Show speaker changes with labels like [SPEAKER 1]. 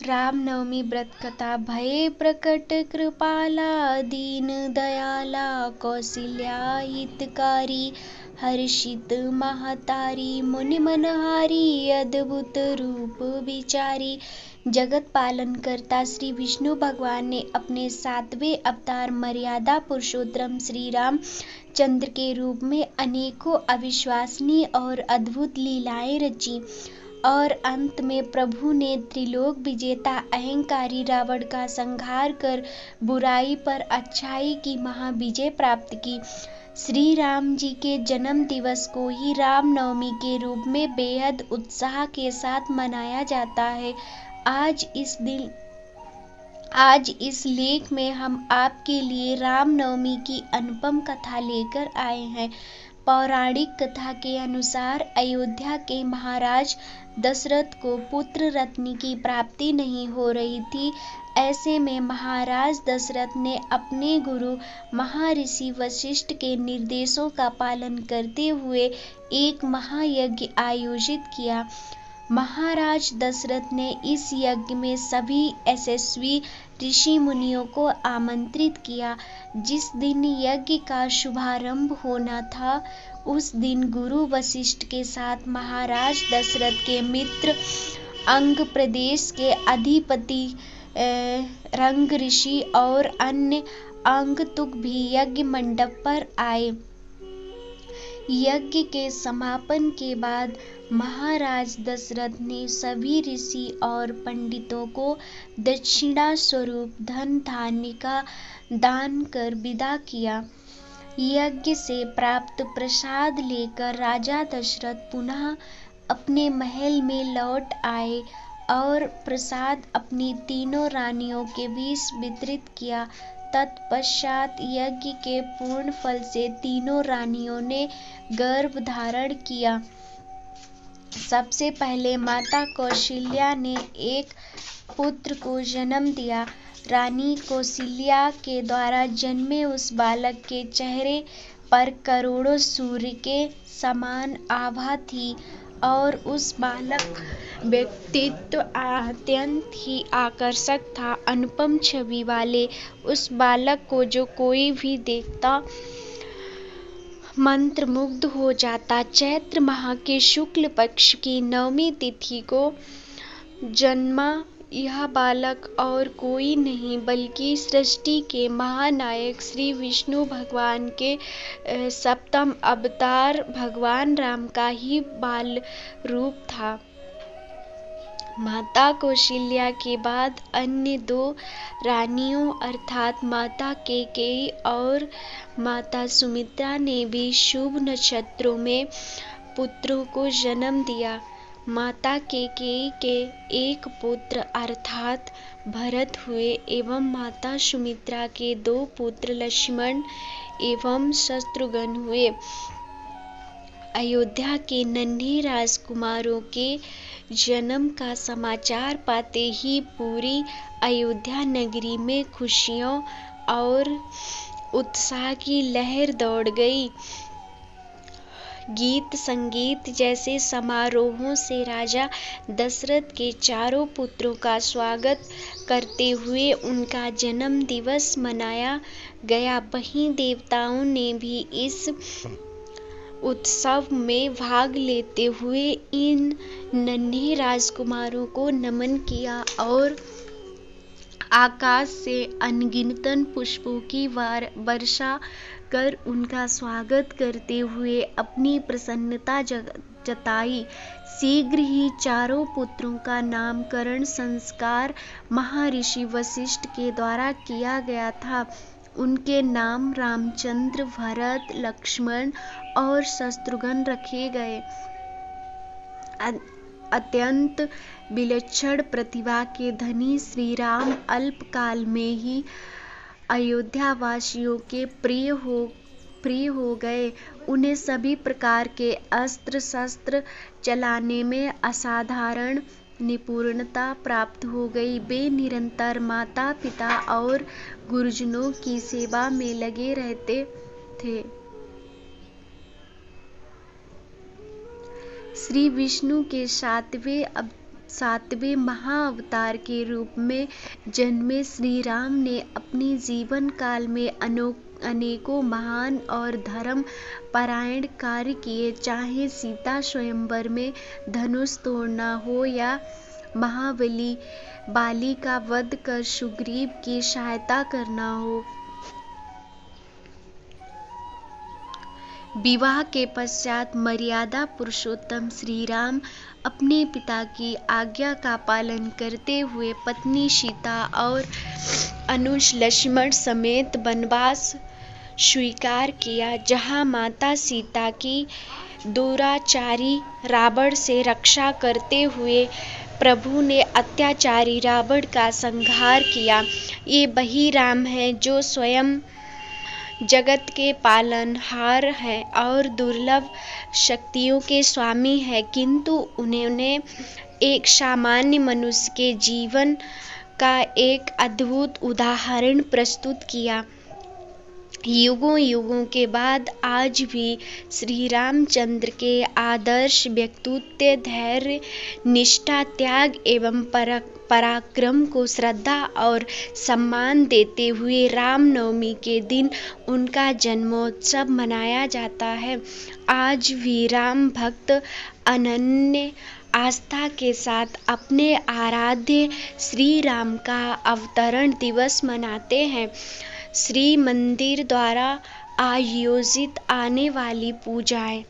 [SPEAKER 1] रामनवमी व्रत कथा। भये प्रकट कृपाला दीन दयाला, कौसल्या हितकारी हर्षित महतारी, मुनि मनहारी अद्भुत रूप विचारी। जगत पालन करता श्री विष्णु भगवान ने अपने 7वें अवतार मर्यादा पुरुषोत्तम श्री राम चंद्र के रूप में अनेकों अविश्वसनीय और अद्भुत लीलाएं रची और अंत में प्रभु ने त्रिलोक विजेता अहंकारी रावण का संहार कर बुराई पर अच्छाई की महाविजय प्राप्त की। श्री राम जी के जन्म दिवस को ही रामनवमी के रूप में बेहद उत्साह के साथ मनाया जाता है। आज इस लेख में हम आपके लिए रामनवमी की अनुपम कथा लेकर आए हैं। पौराणिक कथा के अनुसार अयोध्या के महाराज दशरथ को पुत्र रत्न की प्राप्ति नहीं हो रही थी। ऐसे में महाराज दशरथ ने अपने गुरु महर्षि वशिष्ठ के निर्देशों का पालन करते हुए एक महायज्ञ आयोजित किया। महाराज दशरथ ने इस यज्ञ में सभी यशस्वी ऋषि मुनियों को आमंत्रित किया। जिस दिन यज्ञ का शुभारंभ होना था उस दिन गुरु वशिष्ठ के साथ महाराज दशरथ के मित्र अंग प्रदेश के अधिपति रंग ऋषि और अन्य आगंतुक भी यज्ञ मंडप पर आए। यज्ञ के समापन के बाद महाराज दशरथ ने सभी ऋषि और पंडितों को दक्षिणा स्वरूप धन धान्य का दान कर विदा किया। यज्ञ से प्राप्त प्रसाद लेकर राजा दशरथ पुनः अपने महल में लौट आए और प्रसाद अपनी तीनों रानियों के बीच वितरित किया। तत्पश्चात यज्ञ के पूर्ण फल से तीनों रानियों ने गर्भ धारण किया। सबसे पहले माता कौशल्या ने एक पुत्र को जन्म दिया। रानी कौशल्या के द्वारा जन्मे उस बालक के चेहरे पर करोड़ों सूर्य के समान आभा थी और उस बालक व्यक्तित्व अत्यंत ही आकर्षक था। अनुपम छवि वाले उस बालक को जो कोई भी देखता मंत्रमुग्ध हो जाता। चैत्र माह के शुक्ल पक्ष की नवमी तिथि को जन्मा यह बालक और कोई नहीं बल्कि सृष्टि के महानायक श्री विष्णु भगवान के सप्तम अवतार भगवान राम का ही बाल रूप था। माता कौशल्या के बाद अन्य दो रानियों अर्थात माता कैकेयी और माता सुमित्रा ने भी शुभ नक्षत्रों में पुत्रों को जन्म दिया। माता कैकेयी के एक पुत्र अर्थात भरत हुए एवं माता सुमित्रा के 2 पुत्र लक्ष्मण एवं शत्रुघ्न हुए। अयोध्या के नन्हे राजकुमारों के जन्म का समाचार पाते ही पूरी अयोध्या नगरी में खुशियों और उत्साह की लहर दौड़ गई। गीत संगीत जैसे समारोहों से राजा दशरथ के चारों पुत्रों का स्वागत करते हुए उनका जन्म दिवस मनाया गया। वहीं देवताओं ने भी इस उत्सव में भाग लेते हुए इन नन्हे राजकुमारों को नमन किया और आकाश से अनगिनत पुष्पों की वर्षा कर उनका स्वागत करते हुए अपनी प्रसन्नता जताई। शीघ्र ही चारों पुत्रों का नामकरण संस्कार महर्षि वशिष्ठ के द्वारा किया गया था। उनके नाम रामचंद्र, भरत, लक्ष्मण और शत्रुघ्न रखे गए। अत्यंत विलक्षण प्रतिभा के धनी श्री राम अल्प काल में ही अयोध्या वासियों के प्रिय हो गए। उन्हें सभी प्रकार के अस्त्र शस्त्र चलाने में असाधारण निपुणता प्राप्त हो गई। वे निरंतर माता पिता और गुरुजनों की सेवा में लगे रहते थे। श्री विष्णु के 7वें सातवें महाअवतार के रूप में जन्मे श्री राम ने अपने जीवन काल में अनेकों महान और धर्म परायण कार्य किए, चाहे सीता स्वयंवर में धनुष तोड़ना हो या महाबली बाली का वध कर सुग्रीव की सहायता करना हो। विवाह के पश्चात मर्यादा पुरुषोत्तम श्री राम अपने पिता की आज्ञा का पालन करते हुए पत्नी सीता और अनुज लक्ष्मण समेत वनवास स्वीकार किया, जहां माता सीता की दुराचारी रावण से रक्षा करते हुए प्रभु ने अत्याचारी रावण का संहार किया। ये वही राम है जो स्वयं जगत के पालनहार है और दुर्लभ शक्तियों के स्वामी है, किंतु उन्होंने एक सामान्य मनुष्य के जीवन का एक अद्भुत उदाहरण प्रस्तुत किया। युगों युगों के बाद आज भी श्री रामचंद्र के आदर्श व्यक्तित्व, धैर्य, निष्ठा, त्याग एवं पराक्रम को श्रद्धा और सम्मान देते हुए रामनवमी के दिन उनका जन्मोत्सव मनाया जाता है। आज भी राम भक्त अनन्य आस्था के साथ अपने आराध्य श्री राम का अवतरण दिवस मनाते हैं। श्री मंदिर द्वारा आयोजित आने वाली पूजाएं